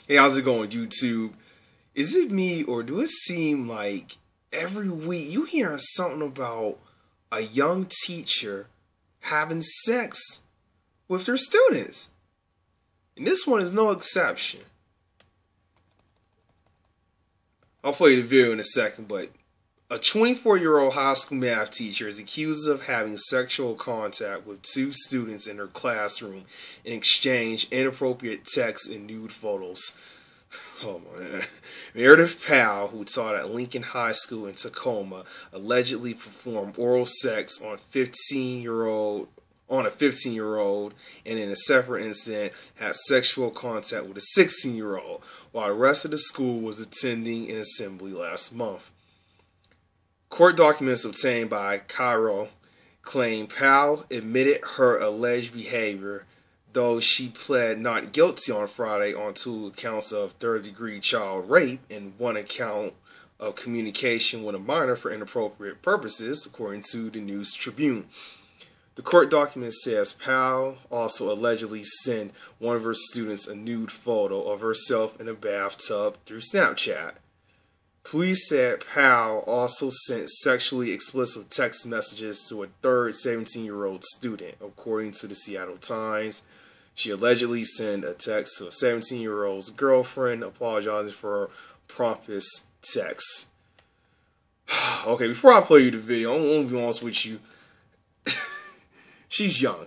Hey, how's it going, YouTube? Is it me, or do it seem like every week you hearing something about a young teacher having sex with their students? And this one is no exception. I'll play the video in a second, but a 24-year-old high school math teacher is accused of having sexual contact with two students in her classroom and exchanged inappropriate texts and nude photos. Oh man. Meredith Powell, who taught at Lincoln High School in Tacoma, allegedly performed oral sex on a 15-year-old, and in a separate incident had sexual contact with a 16-year-old while the rest of the school was attending an assembly last month. Court documents obtained by Cairo claim Powell admitted her alleged behavior, though she pled not guilty on Friday on 2 counts of third-degree child rape and 1 account of communication with a minor for inappropriate purposes, according to the News Tribune. The court document says Powell also allegedly sent one of her students a nude photo of herself in a bathtub through Snapchat. Police said Powell also sent sexually explicit text messages to a third 17-year-old student, according to the Seattle Times. She allegedly sent a text to a 17-year-old's girlfriend apologizing for her promptus text. Okay, before I play you the video, I want to be honest with you. She's young.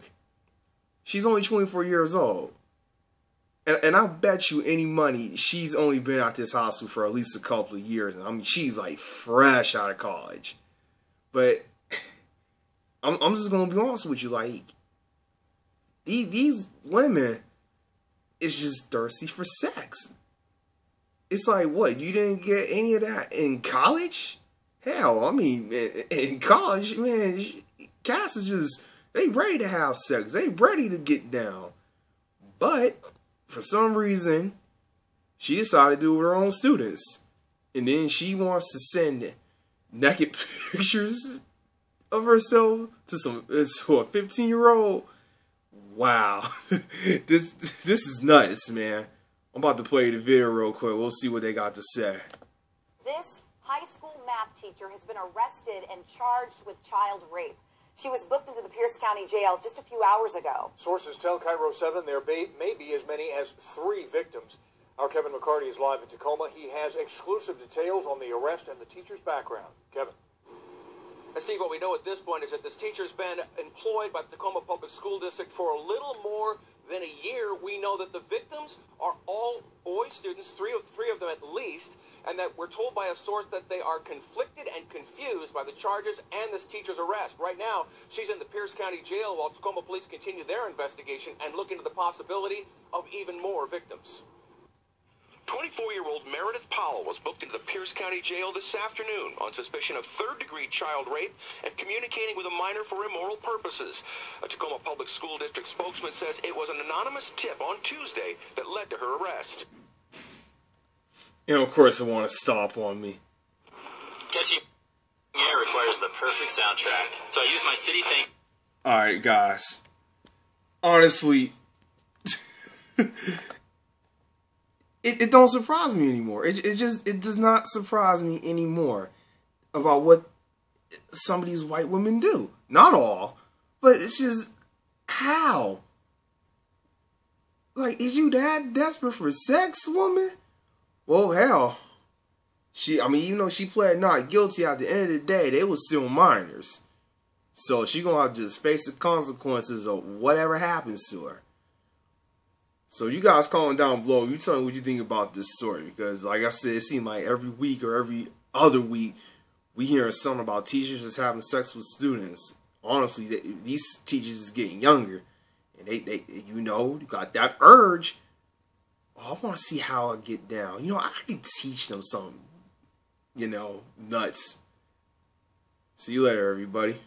She's only 24 years old. And I bet you any money she's only been at this hospital for at least a couple of years. And I mean, she's like fresh out of college. But I'm just going to be honest with you. Like, these women is just thirsty for sex. It's like, what? You didn't get any of that in college? Hell, I mean, in college, man, cats is just, they ready to have sex. They ready to get down. But for some reason, she decided to do it with her own students. And then she wants to send naked pictures of herself to a 15-year-old. Wow. This is nuts, man. I'm about to play the video real quick. We'll see what they got to say. This high school math teacher has been arrested and charged with child rape. She was booked into the Pierce County Jail just a few hours ago. Sources tell Cairo 7 there may be as many as 3 victims. Our Kevin McCarty is live in Tacoma. He has exclusive details on the arrest and the teacher's background. Kevin. Steve, what we know at this point is that this teacher's been employed by the Tacoma Public School District for a little more than a year. We know that the victims are all boy students, three of them at least, and that we're told by a source that they are conflicted and confused by the charges and this teacher's arrest. Right now, she's in the Pierce County Jail while Tacoma police continue their investigation and look into the possibility of even more victims. 24-year-old Meredith Powell was booked into the Pierce County Jail this afternoon on suspicion of third-degree child rape and communicating with a minor for immoral purposes. A Tacoma Public School District spokesman says it was an anonymous tip on Tuesday that led to her arrest. And of course, it want to stop on me. Catching air requires the perfect soundtrack, so I use my city thing. Alright, guys. Honestly, It don't surprise me anymore. It does not surprise me anymore about what some of these white women do. Not all, but it's just how. Like, is you that desperate for sex, woman? Well, hell, even though she pled not guilty, at the end of the day, they was still minors. So she gonna have to just face the consequences of whatever happens to her. So you guys comment down below. You tell me what you think about this story. Because like I said, it seems like every week or every other week, we hearing something about teachers just having sex with students. Honestly, these teachers is getting younger. And they you got that urge. Oh, I want to see how I get down. I can teach them something, nuts. See you later, everybody.